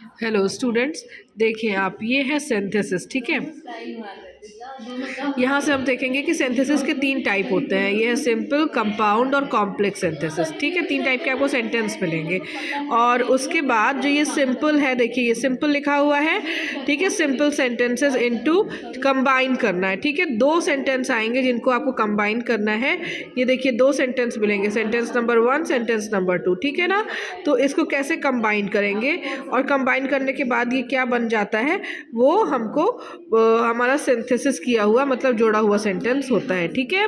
Hello students, देखें आप, ये है सिंथेसिस। ठीक है, यहाँ से हम देखेंगे कि सिंथेसिस के तीन टाइप होते हैं। ये है सिंपल, कंपाउंड और कॉम्प्लेक्स सिंथेसिस। ठीक है, तीन टाइप के आपको सेंटेंस मिलेंगे। और उसके बाद जो ये सिंपल है, देखिए ये सिंपल लिखा हुआ है। ठीक है, सिंपल सेंटेंसेस इनटू कंबाइन करना है। ठीक है, दो सेंटेंस आएंगे जिनको आपको कंबाइन करना है। ये देखिए दो सेंटेंस मिलेंगे, सेंटेंस नंबर 1, सेंटेंस नंबर 2। ठीक है ना, तो इसको कैसे कंबाइन करेंगे और कंबाइन करने के बाद ये क्या बन जाता है, वो हमको हमारा सिंथेसिस किया हुआ मतलब जोड़ा हुआ सेंटेंस होता है। ठीक है,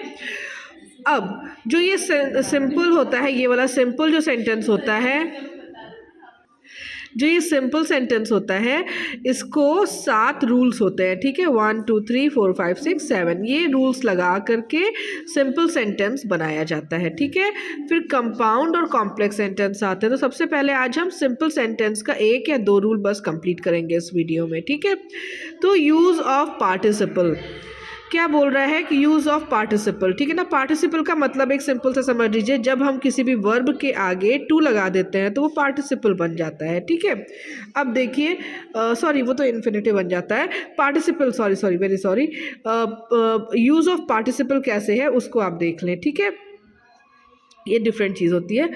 अब जो ये सिंपल होता है, ये वाला सिंपल जो सेंटेंस होता है, जो ये सिंपल सेंटेंस होता है, इसको 7 रूल्स होते हैं। ठीक है, 1 2 3 4 5 6 7 ये रूल्स लगा करके सिंपल सेंटेंस बनाया जाता है। ठीक है, फिर कंपाउंड और कॉम्प्लेक्स सेंटेंस आते हैं। तो सबसे पहले आज हम सिंपल सेंटेंस का 1 या 2 रूल बस कंप्लीट करेंगे इस वीडियो में। ठीक है, तो यूज़ ऑफ पार्टिसिपल क्या बोल रहा है कि यूज़ ऑफ पार्टिसिपल। ठीक है ना, पार्टिसिपल का मतलब एक सिंपल सा समझ लीजिए, जब हम किसी भी वर्ब के आगे टू लगा देते हैं तो वो पार्टिसिपल बन जाता है। ठीक है, अब देखिए, सॉरी वो तो इन्फिनेटिव बन जाता है। Participle, sorry very sorry, use of participle कैसे है उसको आप देख लें। ठीक है, ये डिफरेंट चीज़ होती है।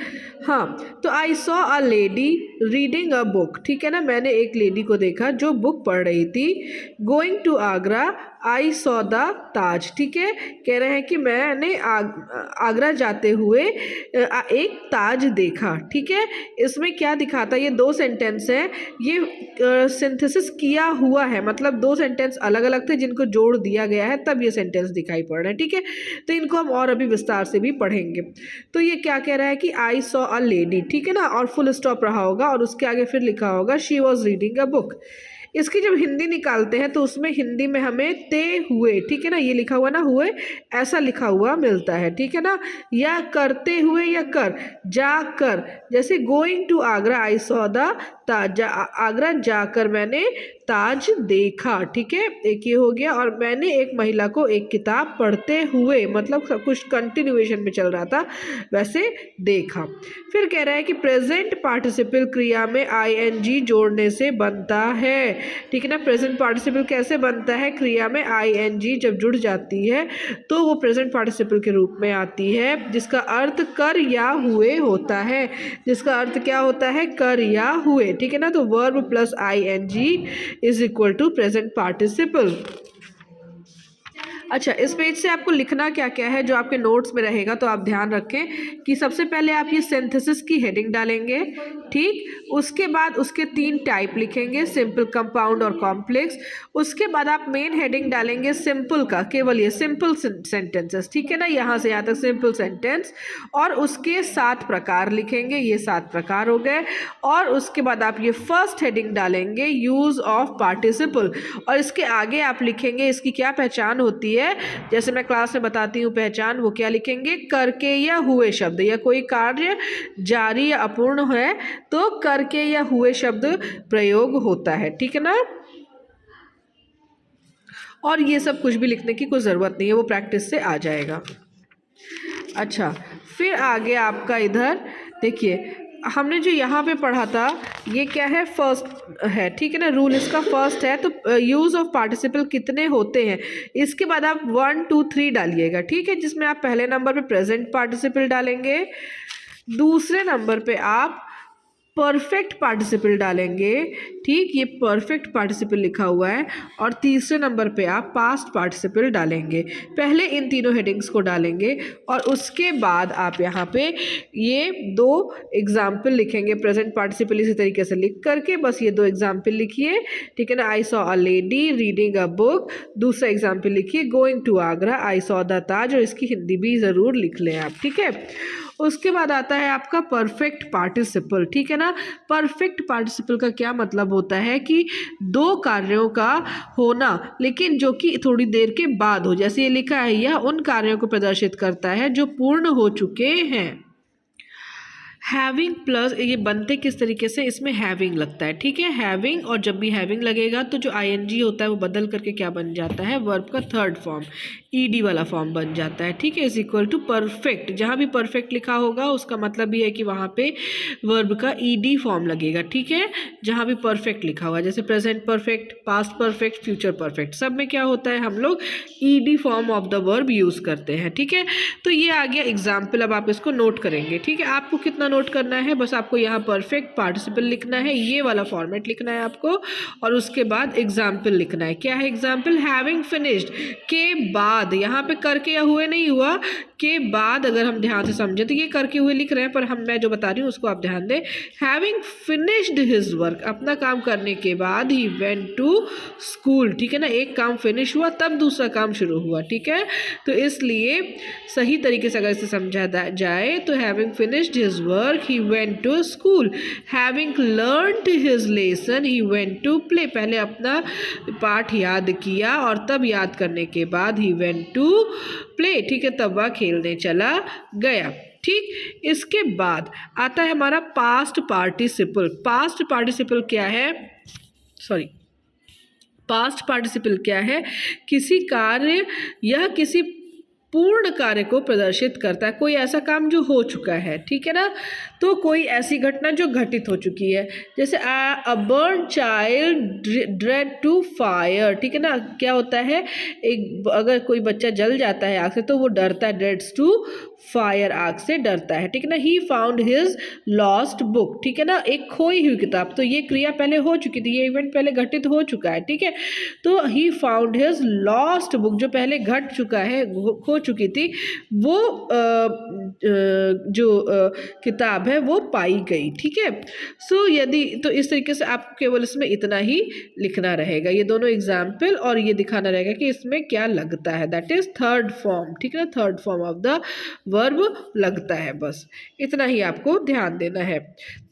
हाँ, तो आई saw a lady reading a book. ठीक है ना, मैंने एक लेडी को देखा जो बुक पढ़ रही थी। Going to Agra I saw the Taj. ठीक है, कह रहे हैं कि मैंने आगरा जाते हुए एक ताज देखा। ठीक है, इसमें क्या दिखाता है, ये दो सेंटेंस हैं, ये सिंथेसिस किया हुआ है, मतलब दो सेंटेंस अलग अलग थे जिनको जोड़ दिया गया है, तब ये सेंटेंस दिखाई पड़ रहे हैं। ठीक है, तो इनको हम और अभी विस्तार से भी पढ़ेंगे। तो ये क्या कह रहा है कि आई सॉ अ लेडी। ठीक है ना, और फुल स्टॉप रहा होगा और उसके आगे फिर लिखा होगा she was reading a book. इसकी जब हिंदी निकालते हैं तो उसमें हिंदी में हमें ते हुए, ठीक है ना, ये लिखा हुआ ना हुए, ऐसा लिखा हुआ मिलता है। ठीक है ना, या करते हुए या कर, जा कर, जैसे going to Agra I saw the Taj, Agra जाकर मैंने ताज देखा। ठीक है, एक ये हो गया। और मैंने एक महिला को एक किताब पढ़ते हुए, मतलब सब कुछ कंटिन्यूएशन में चल रहा था, वैसे देखा। फिर कह रहा है कि प्रेजेंट पार्टिसिपल क्रिया में आईएनजी जोड़ने से बनता है। ठीक है ना, प्रेजेंट पार्टिसिपल कैसे बनता है, क्रिया में आईएनजी जब जुड़ जाती है तो वो प्रेजेंट पार्टिसिपल के रूप में आती है, जिसका अर्थ कर या हुए होता है। जिसका अर्थ क्या होता है, कर या हुए। ठीक है ना, तो verb plus ING is equal to present participle. अच्छा, इस पेज से आपको लिखना क्या क्या है जो आपके नोट्स में रहेगा, तो आप ध्यान रखें कि सबसे पहले आप ये सिंथेसिस की हेडिंग डालेंगे। ठीक, उसके बाद उसके 3 टाइप लिखेंगे, सिंपल, कंपाउंड और कॉम्प्लेक्स। उसके बाद आप मेन हेडिंग डालेंगे सिंपल का, केवल ये सिंपल सेंटेंसेस। ठीक है ना, यहाँ से यहाँ तक सिंपल सेंटेंस, और उसके 7 प्रकार लिखेंगे, ये 7 प्रकार हो गए। और उसके बाद आप ये फर्स्ट हेडिंग डालेंगे यूज़ ऑफ पार्टिसिपल, और इसके आगे आप लिखेंगे इसकी क्या पहचान होती है, जैसे मैं क्लास में बताती हूँ पहचान, वो क्या लिखेंगे, करके या हुए शब्द, या कोई कार्य जारी या अपूर्ण है तो करके या हुए शब्द प्रयोग होता है। ठीक है ना, और ये सब कुछ भी लिखने की कोई ज़रूरत नहीं है, वो प्रैक्टिस से आ जाएगा। अच्छा, फिर आगे आपका इधर देखिए, हमने जो यहाँ पे पढ़ा था, ये क्या है, फर्स्ट है। ठीक है ना, रूल इसका फर्स्ट है। तो यूज़ ऑफ पार्टिसिपल कितने होते हैं, इसके बाद आप 1 2 3 डालिएगा। ठीक है, जिसमें आप पहले नंबर पे प्रेजेंट पार्टिसिपल डालेंगे, दूसरे नंबर पे आप परफेक्ट पार्टिसिपल डालेंगे। ठीक, ये परफेक्ट पार्टिसिपल लिखा हुआ है। और तीसरे नंबर पे आप पास्ट पार्टिसिपल डालेंगे। पहले इन तीनों हेडिंग्स को डालेंगे और उसके बाद आप यहाँ पे ये 2 एग्जाम्पल लिखेंगे, प्रेजेंट पार्टिसिपल इसी तरीके से लिख करके बस ये 2 एग्जाम्पल लिखिए। ठीक है ना, I saw a lady reading a book, दूसरा एग्जाम्पल लिखिए going to Agra I saw the Taj, और इसकी हिंदी भी ज़रूर लिख लें आप। ठीक है, उसके बाद आता है आपका परफेक्ट पार्टिसिपल। ठीक है ना, परफेक्ट पार्टिसिपल का क्या मतलब होता है कि 2 कार्यों का होना, लेकिन जो कि थोड़ी देर के बाद हो, जैसे ये लिखा है, यह उन कार्यों को प्रदर्शित करता है जो पूर्ण हो चुके हैं। हैविंग प्लस, ये बनते किस तरीके से, इसमें हैविंग लगता है। ठीक है, हैविंग, और जब भी हैविंग लगेगा तो जो आईएनजी होता है वो बदल करके क्या बन जाता है, वर्ब का 3rd फॉर्म, ईडी वाला फॉर्म बन जाता है, ठीक है, इज इक्वल टू परफेक्ट। जहाँ भी परफेक्ट लिखा होगा उसका मतलब ये है कि वहाँ पे वर्ब का ईडी फॉर्म लगेगा, ठीक है, जहाँ भी परफेक्ट लिखा हुआ, जैसे present perfect, past perfect, future perfect, सब में क्या होता है, हम लोग ED form of the verb use करते हैं, ठीक है। तो ये आ गया एग्जाम्पल, अब आप इसको नोट करेंगे, ठीक है। आपको कितना नोट करना है, बस आपको यहाँ परफेक्ट पार्टिसिपल लिखना है, ये वाला फॉर्मेट लिखना है आपको, और उसके बाद एग्जाम्पल लिखना है। क्या है एग्जाम्पल, हैविंग फिनिश्ड के बाद, यहाँ पे करके या हुए नहीं हुआ, के बाद अगर हम ध्यान से समझे तो ये करके हुए लिख रहे हैं, पर मैं जो बता रही हूँ उसको आप ध्यान दें। हैविंग फिनिश्ड हिज वर्क, अपना काम करने के बाद ही वेंट टू स्कूल, ठीक है ना, एक काम फिनिश हुआ तब दूसरा काम शुरू हुआ, ठीक है। तो इसलिए सही तरीके से अगर इसे समझा जाए तो having finished his work he went to school, having learned his lesson he went to play, पहले अपना पाठ याद किया और तब याद करने के बाद ही वेंट टू प्ले, ठीक है, तब वह खेलने चला गया, ठीक। इसके बाद आता है हमारा पास्ट पार्टिसिपल। पास्ट पार्टिसिपल क्या है, सॉरी, पास्ट पार्टिसिपल क्या है, किसी कार्य या किसी पूर्ण कार्य को प्रदर्शित करता है, कोई ऐसा काम जो हो चुका है, ठीक है ना, तो कोई ऐसी घटना जो घटित हो चुकी है, जैसे a burn child dread to fire, ठीक है ना, क्या होता है, एक अगर कोई बच्चा जल जाता है आग से तो वो डरता है, ड्रेड्स टू फायर, आग से डरता है, ठीक है ना। He found his lost book, ठीक है ना, एक खोई हुई किताब, तो ये क्रिया पहले हो चुकी थी, ये इवेंट पहले घटित हो चुका है, ठीक है। तो he found his lost book, जो पहले घट चुका है, खो चुकी थी, वो जो किताब है वो पाई गई, ठीक है। सो यदि तो इस तरीके से आपको केवल इसमें इतना ही लिखना रहेगा, ये दोनों एग्जाम्पल, और ये दिखाना रहेगा कि इसमें क्या लगता है, दैट इज थर्ड फॉर्म, ठीक है ना, third form of the verb लगता है, बस इतना ही आपको ध्यान देना है।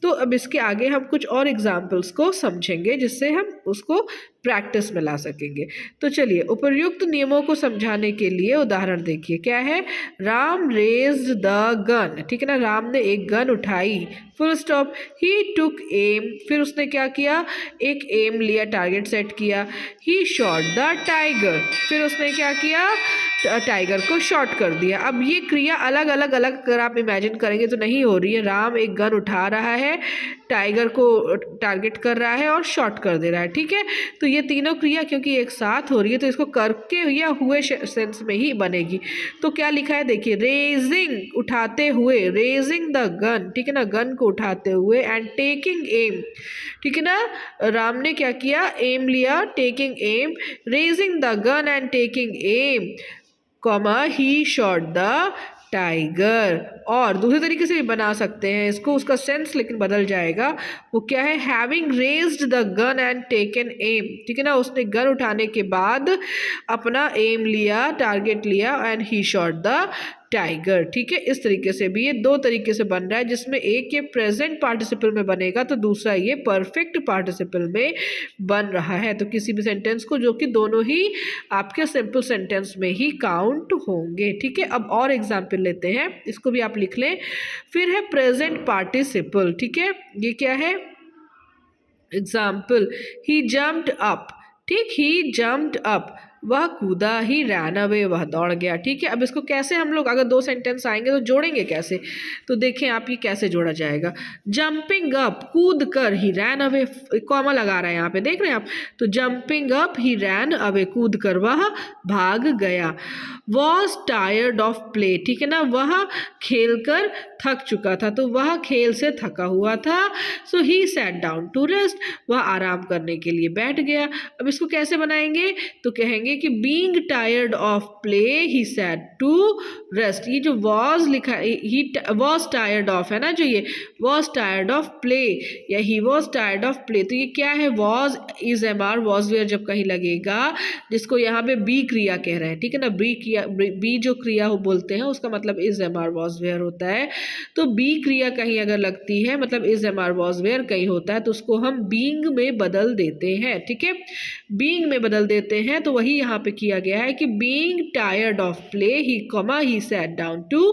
तो अब इसके आगे हम कुछ और एग्जाम्पल्स को समझेंगे जिससे हम उसको प्रैक्टिस में ला सकेंगे। तो चलिए, उपर्युक्त नियमों को समझाने के लिए उदाहरण देखिए, क्या है, राम रेज्ड द गन, ठीक है ना, राम ने एक गन उठाई, फुल स्टॉप। ही टुक एम, फिर उसने क्या किया, एक एम लिया, टारगेट सेट किया। ही शॉट द टाइगर, फिर उसने क्या किया, टाइगर को शॉट कर दिया। अब ये क्रिया अलग अलग अगर आप इमेजिन करेंगे तो नहीं हो रही है, राम एक गन उठा रहा है, टाइगर को टारगेट कर रहा है और शॉट कर दे रहा है, ठीक है। तो ये तीनों क्रिया क्योंकि एक साथ हो रही है तो इसको करके या हुए सेंस में ही बनेगी। तो क्या लिखा है देखिए, रेजिंग, उठाते हुए, रेजिंग द गन, ठीक है ना, गन को उठाते हुए, एंड टेकिंग एम, ठीक है ना, राम ने क्या किया, एम लिया, taking aim, raising the gun and taking aim, comma he shot the tiger. और दूसरे तरीके से भी बना सकते हैं इसको, उसका सेंस लेकिन बदल जाएगा। वो क्या है, having raised the gun and taken aim, ठीक है ना, उसने गन उठाने के बाद अपना एम लिया, टारगेट लिया, and he shot the tiger, ठीक है। इस तरीके से भी ये दो तरीके से बन रहा है, जिसमें एक ये प्रेजेंट पार्टिसिपल में बनेगा तो दूसरा ये परफेक्ट पार्टिसिपल में बन रहा है। तो किसी भी सेंटेंस को जो कि दोनों ही आपके सिंपल सेंटेंस में ही काउंट होंगे, ठीक है। अब और एग्जाम्पल लेते हैं, इसको भी आप लिख लें। फिर है प्रेजेंट पार्टिसिपल, ठीक है, ये क्या है, एग्जाम्पल, ही जम्प्ड अप, ठीक, ही जम्प्ड अप, वह कूदा, ही रैन अवे, वह दौड़ गया, ठीक है। अब इसको कैसे हम लोग, अगर दो सेंटेंस आएंगे तो जोड़ेंगे कैसे, तो देखें आप ये कैसे जोड़ा जाएगा। जंपिंग अप, कूद कर, ही रैन अवे, कॉमा लगा रहा है यहाँ पे, देख रहे हैं आप, तो जंपिंग अप, ही रैन अवे, कूद कर वह भाग गया। वॉज टायर्ड ऑफ प्ले, ठीक है ना, वह खेल कर थक चुका था, तो वह खेल से थका हुआ था। So he sat down to rest, वह आराम करने के लिए बैठ गया। अब इसको कैसे बनाएंगे, तो कहेंगे कि being tired of play he sat to rest. ये जो वॉज लिखा है, ही वॉज टायर्ड ऑफ है ना, जो ये वॉज टायर्ड ऑफ प्ले या he was tired of play, तो ये क्या है, was is am are, was were जब कहीं लगेगा, जिसको यहाँ पे बी क्रिया कह रहे हैं, ठीक है ना, बी जो क्रिया हो बोलते हैं उसका मतलब is am are was were होता है। तो बी क्रिया कहीं अगर लगती है, मतलब is am are was were कहीं होता है, तो उसको हम बीइंग में बदल देते हैं, ठीक है, बीइंग में बदल देते हैं। तो वही यहाँ पे किया गया है कि being tired of play he sat down to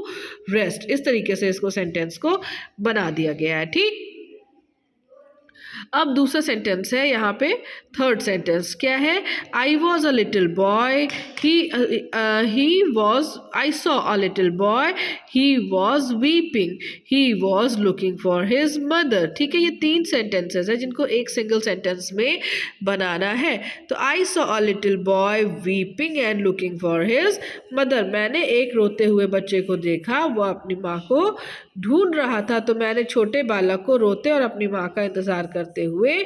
rest, इस तरीके से इसको सेंटेंस को बना दिया गया है, ठीक। अब दूसरा सेंटेंस है यहाँ पे, थर्ड सेंटेंस क्या है, I was a little boy, he was, I saw a little boy, he was weeping, he was looking for his mother. ठीक है, ये 3 सेंटेंसेस है जिनको एक सिंगल सेंटेंस में बनाना है। तो आई saw a little boy weeping and looking for his mother, मैंने एक रोते हुए बच्चे को देखा, वो अपनी माँ को ढूंढ रहा था। तो मैंने छोटे बालक को रोते और अपनी माँ का इंतजार करते हुए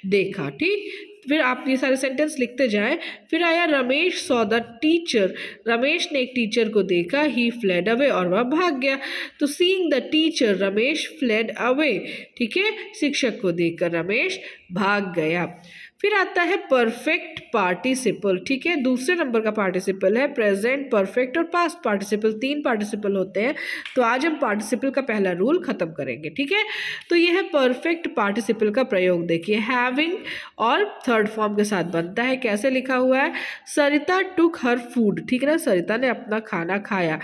देखा। ठीक, फिर आप ये सारे सेंटेंस लिखते जाएं। फिर आया Ramesh saw the teacher, Ramesh ने एक टीचर को देखा, ही फ्लेड अवे, और वह भाग गया। तो seeing the teacher Ramesh fled away. ठीक है, शिक्षक को देखकर रमेश भाग गया। फिर आता है परफेक्ट पार्टिसिपल। ठीक है, दूसरे नंबर का पार्टिसिपल है प्रेजेंट परफेक्ट और पास्ट पार्टिसिपल, 3 पार्टिसिपल होते हैं। तो आज हम पार्टिसिपल का पहला रूल खत्म करेंगे। ठीक है, तो यह है परफेक्ट पार्टिसिपल का प्रयोग। देखिए हैविंग और थर्ड फॉर्म के साथ बनता है। कैसे लिखा हुआ है, सरिता टुक हर फूड। ठीक है ना, सरिता ने अपना खाना खाया।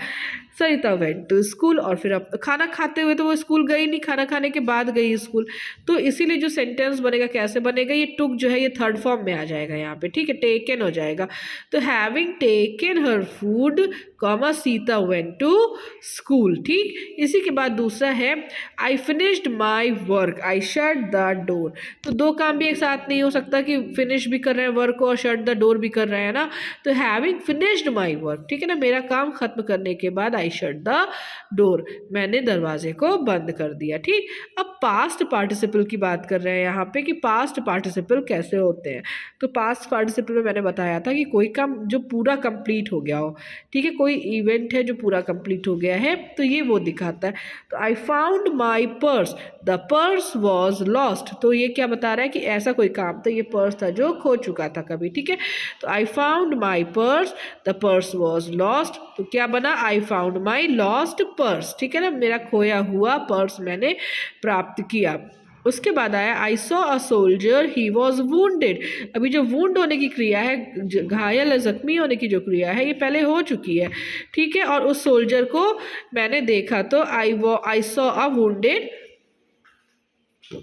सरिता वेंट टू स्कूल, और फिर अब खाना खाते हुए तो वो स्कूल गई नहीं, खाना खाने के बाद गई स्कूल। तो इसीलिए जो सेंटेंस बनेगा कैसे बनेगा, ये टुक जो है ये थर्ड फॉर्म में आ जाएगा यहाँ पे। ठीक है, टेकन हो जाएगा। तो having taken her food comma Sita went to school. ठीक, इसी के बाद दूसरा है I finished my work, I shut the door. तो 2 काम भी एक साथ नहीं हो सकता कि फिनिश भी कर रहे हैं वर्क और शट द डोर भी कर रहे हैं ना। तो हैविंग फिनिश्ड माई वर्क, ठीक है ना, मेरा काम खत्म करने के बाद आई शट द डोर, मैंने दरवाजे को बंद कर दिया। ठीक, अब पास्ट पार्टिसिपल की बात कर रहे हैं यहाँ पे कि पास्ट पार्टिसिपल कैसे होते हैं। तो पास्ट पार्टिसिपल में मैंने बताया था कि कोई काम जो पूरा कंप्लीट हो गया हो। ठीक है, कोई इवेंट है जो पूरा कंप्लीट हो गया है, तो ये वो दिखाता है। तो I found my purse, the purse was lost. तो ये क्या बता रहा है कि ऐसा कोई काम, तो ये पर्स था जो खो चुका था कभी। ठीक है, तो I found my purse, the purse was lost. तो क्या बना, I found my lost purse. ठीक है ना, मेरा खोया हुआ पर्स मैंने प्राप्त किया। उसके बाद आया आई saw a soldier, he was wounded. अभी जो वुंड होने की क्रिया है, घायल या जख्मी होने की जो क्रिया है, ये पहले हो चुकी है। ठीक है, और उस सोल्जर को मैंने देखा। तो आई सॉ अ वुंडेड,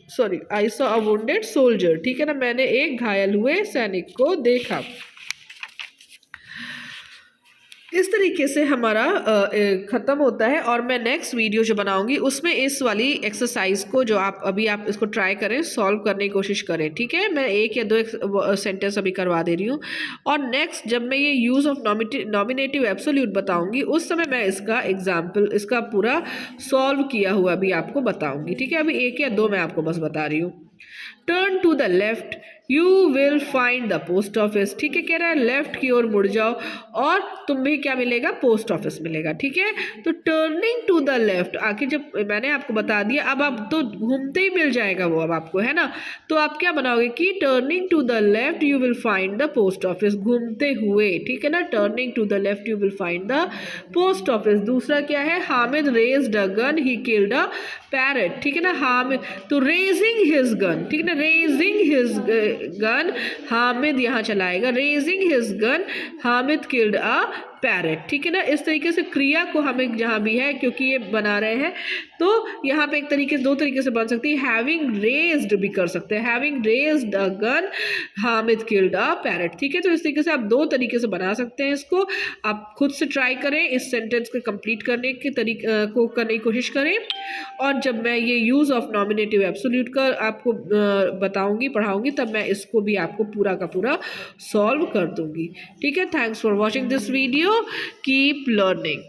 सॉरी, आई सॉ अ वुंडेड सोल्जर। ठीक है ना, मैंने एक घायल हुए सैनिक को देखा। इस तरीके से हमारा ख़त्म होता है। और मैं नेक्स्ट वीडियो जो बनाऊंगी उसमें इस वाली एक्सरसाइज को, जो आप इसको ट्राई करें, सॉल्व करने की कोशिश करें। ठीक है, मैं 1 या 2 सेंटेंस अभी करवा दे रही हूँ। और नेक्स्ट जब मैं ये यूज़ ऑफ नॉमिनेटिव एब्सोल्यूट बताऊंगी, उस समय मैं इसका एग्जाम्पल, इसका पूरा सॉल्व किया हुआ भी आपको बताऊंगी। ठीक है, अभी 1 या 2 मैं आपको बस बता रही हूँ। Turn to the left, you will find the post office. ठीक है, कह रहा है लेफ्ट की ओर मुड़ जाओ और तुम्हें क्या मिलेगा, पोस्ट ऑफिस मिलेगा। ठीक है, तो टर्निंग टू द लेफ्ट, आखिर जब मैंने आपको बता दिया, अब आप तो घूमते ही मिल जाएगा वो अब आपको, है ना। तो आप क्या बनाओगे कि turning to the left you will find the post office, घूमते हुए। ठीक है ना, turning to the left you will find the post office. दूसरा क्या है, Hamid raised a gun, he killed a parrot. ठीक है ना, हामिद, तो रेजिंग हिज गन। ठीक है ना, रेजिंग हिज गन, हामिद यहाँ चलाएगा, raising his gun, Hamid killed a parrot. ठीक है ना, इस तरीके से क्रिया को हमें जहाँ भी है, क्योंकि ये बना रहे हैं, तो यहाँ पे एक तरीके से, 2 तरीके से बन सकती है। हैविंग रेज्ड भी कर सकते हैं, having raised a gun, Hamid killed a parrot. ठीक है, तो इस तरीके से आप 2 तरीके से बना सकते हैं इसको। आप खुद से ट्राई करें, इस सेंटेंस को कंप्लीट करने के तरीके को करने की कोशिश करें। और जब मैं ये यूज़ ऑफ नॉमिनेटिव एब्सोल्यूट का आपको बताऊंगी, पढ़ाऊंगी, तब मैं इसको भी आपको पूरा का पूरा सॉल्व कर दूंगी। ठीक है, thanks for watching this video, keep learning.